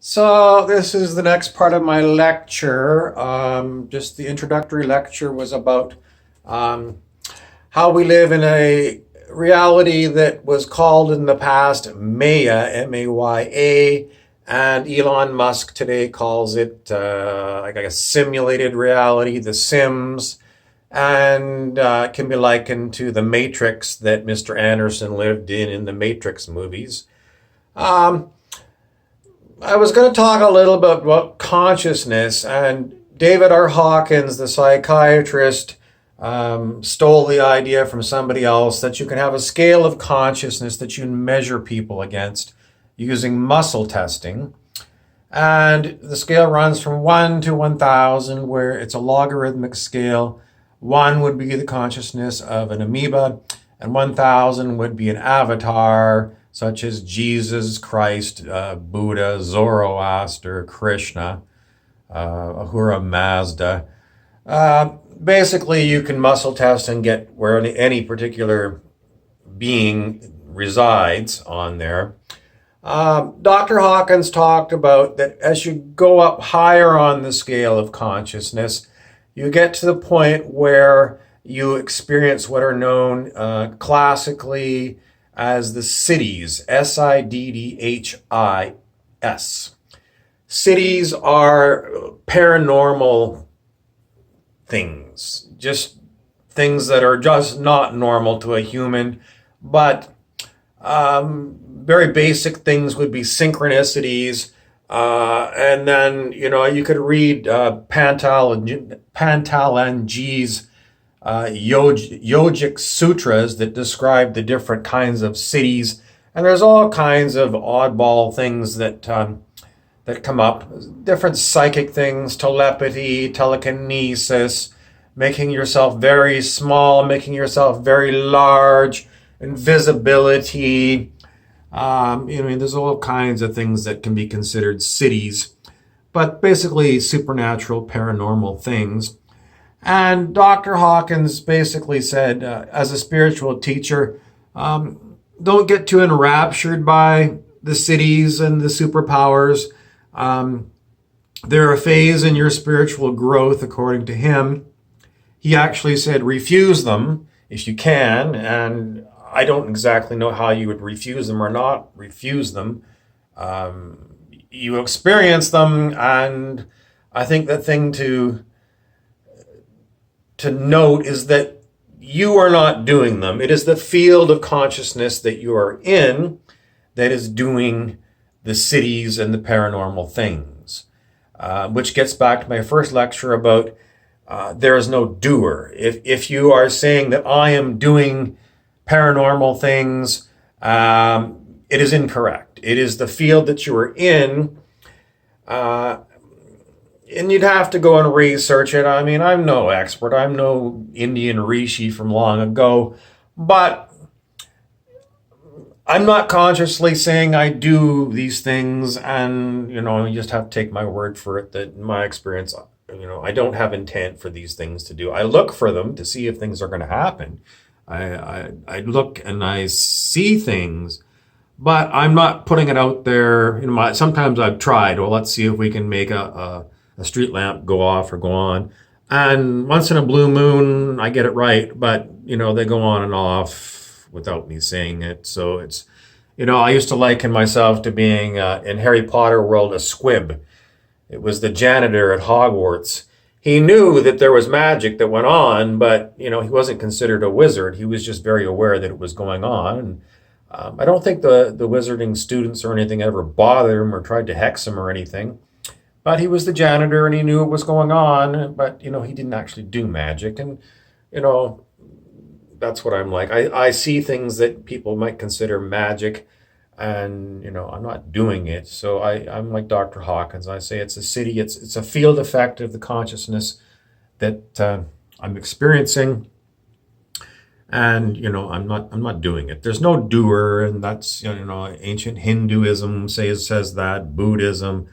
So this is the next part of my lecture. Just the introductory lecture was about um, how we live in a reality that was called in the past Maya, M-A-Y-A, and Elon Musk today calls it like a simulated reality, The Sims, and it can be likened to the Matrix that Mr. Anderson lived in the Matrix movies. Um, I was going to talk a little bit about consciousness, and David R. Hawkins, the psychiatrist, stole the idea from somebody else that you can have a scale of consciousness that you can measure people against using muscle testing. And the scale runs from 1 to 1,000, where it's a logarithmic scale. 1 would be the consciousness of an amoeba, and 1,000 would be an avatar, such as Jesus Christ, Buddha, Zoroaster, Krishna, Ahura Mazda. Basically, you can muscle test and get where any particular being resides on there. Dr. Hawkins talked about that as you go up higher on the scale of consciousness, you get to the point where you experience what are known classically as the Siddhis, Siddhis. Siddhis are paranormal things, just things that are just not normal to a human, but very basic things would be synchronicities. And then, you could read Pantalanji's yogic sutras that describe the different kinds of cities. And there's all kinds of oddball things that come up, different psychic things, telepathy, telekinesis, making yourself very small, making yourself very large, invisibility. There's all kinds of things that can be considered cities, but basically supernatural, paranormal things. And Dr. Hawkins basically said, as a spiritual teacher, don't get too enraptured by the cities and the superpowers. They're a phase in your spiritual growth, according to him. He actually said, refuse them if you can. And I don't exactly know how you would refuse them or not refuse them. You experience them, and I think the thing to note is that you are not doing them. It is the field of consciousness that you are in that is doing the cities and the paranormal things, which gets back to my first lecture about there is no doer. If you are saying that I am doing paranormal things, it is incorrect. It is the field that you are in, and you'd have to go and research it. I mean, I'm no expert. I'm no Indian rishi from long ago, but I'm not consciously saying I do these things, and you just have to take my word for it that in my experience, I don't have intent for these things to do. I look for them to see if things are going to happen. I look and I see things, but I'm not putting it out there. Sometimes I've tried. Well, let's see if we can make a street lamp go off or go on. And once in a blue moon, I get it right, but they go on and off without me saying it. So it's, I used to liken myself to being in Harry Potter world a squib. It was the janitor at Hogwarts. He knew that there was magic that went on, but he wasn't considered a wizard. He was just very aware that it was going on. And I don't think the wizarding students or anything ever bothered him or tried to hex him or anything. But he was the janitor and he knew what was going on, but he didn't actually do magic. And that's what I'm like. I see things that people might consider magic, and I'm not doing it. So I'm like Dr. Hawkins. I say it's a city. It's a field effect of the consciousness that I'm experiencing, and I'm not doing it. There's no doer, and that's ancient Hinduism says that, Buddhism.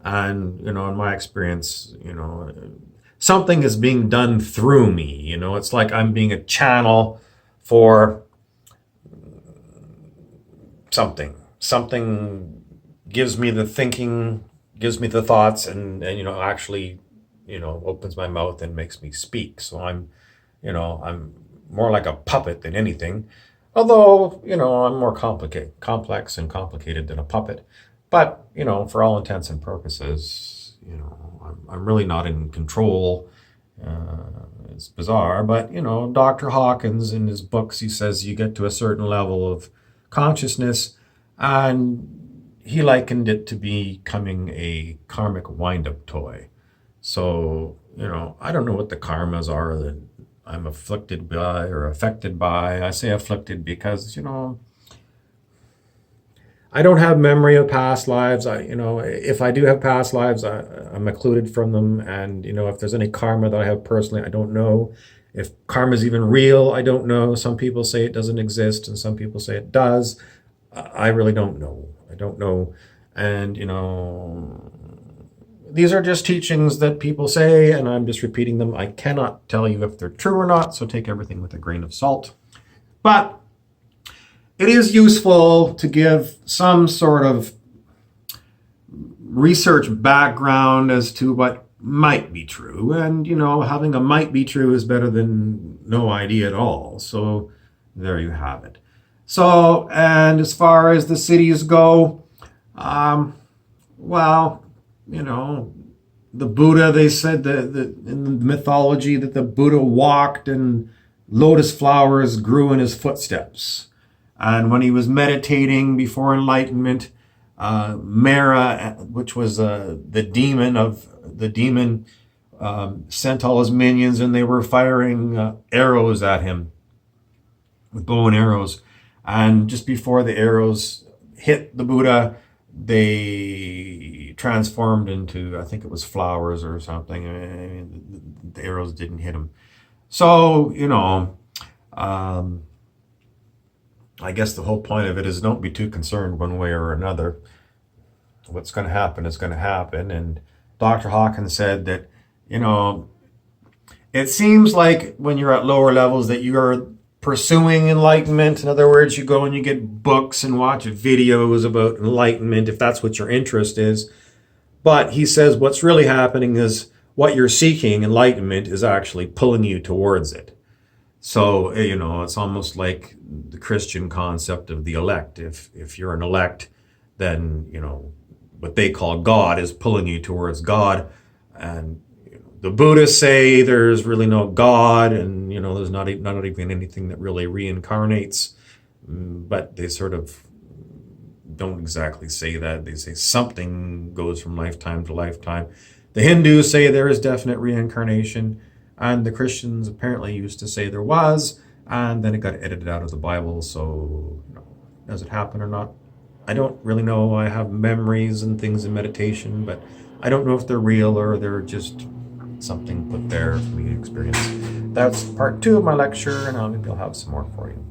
And, in my experience, something is being done through me. It's like I'm being a channel for something. Something gives me the thinking gives me the thoughts and actually, opens my mouth and makes me speak. So I'm more like a puppet than anything. Although, I'm more complex and complicated than a puppet. But, for all intents and purposes, I'm really not in control. It's bizarre, but, Dr. Hawkins in his books, he says you get to a certain level of consciousness, and he likened it to becoming a karmic wind-up toy. So, I don't know what the karmas are that I'm afflicted by or affected by. I say afflicted because, I don't have memory of past lives. If I do have past lives, I'm occluded from them. And, if there's any karma that I have personally, I don't know. If karma is even real, I don't know. Some people say it doesn't exist and some people say it does. I really don't know. I don't know. And, these are just teachings that people say, and I'm just repeating them. I cannot tell you if they're true or not, so take everything with a grain of salt. But it is useful to give some sort of research background as to what might be true. And, having a might be true is better than no idea at all. So there you have it. So, and as far as the Siddhis go, well, the Buddha, they said that in the mythology that the Buddha walked and lotus flowers grew in his footsteps. And when he was meditating before enlightenment, Mara, which was the demon, sent all his minions and they were firing arrows at him with bow and arrows. And just before the arrows hit the Buddha, they transformed into, I think it was flowers or something. I mean, the arrows didn't hit him. So, I guess the whole point of it is don't be too concerned one way or another. What's going to happen is going to happen. And Dr. Hawkins said that, it seems like when you're at lower levels that you're pursuing enlightenment. In other words, you go and you get books and watch videos about enlightenment if that's what your interest is. But he says what's really happening is what you're seeking, enlightenment, is actually pulling you towards it. So, it's almost like the Christian concept of the elect. If you're an elect, then, what they call God is pulling you towards God. And the Buddhists say there's really no God, and there's not even anything that really reincarnates, but they sort of don't exactly say that. They say something goes from lifetime to lifetime. The Hindus say there is definite reincarnation, and the Christians apparently used to say there was, and then it got edited out of the Bible. So, does it happen or not? I don't really know. I have memories and things in meditation, but I don't know if they're real or they're just something put there for me to experience. That's part 2 of my lecture, and maybe I'll have some more for you.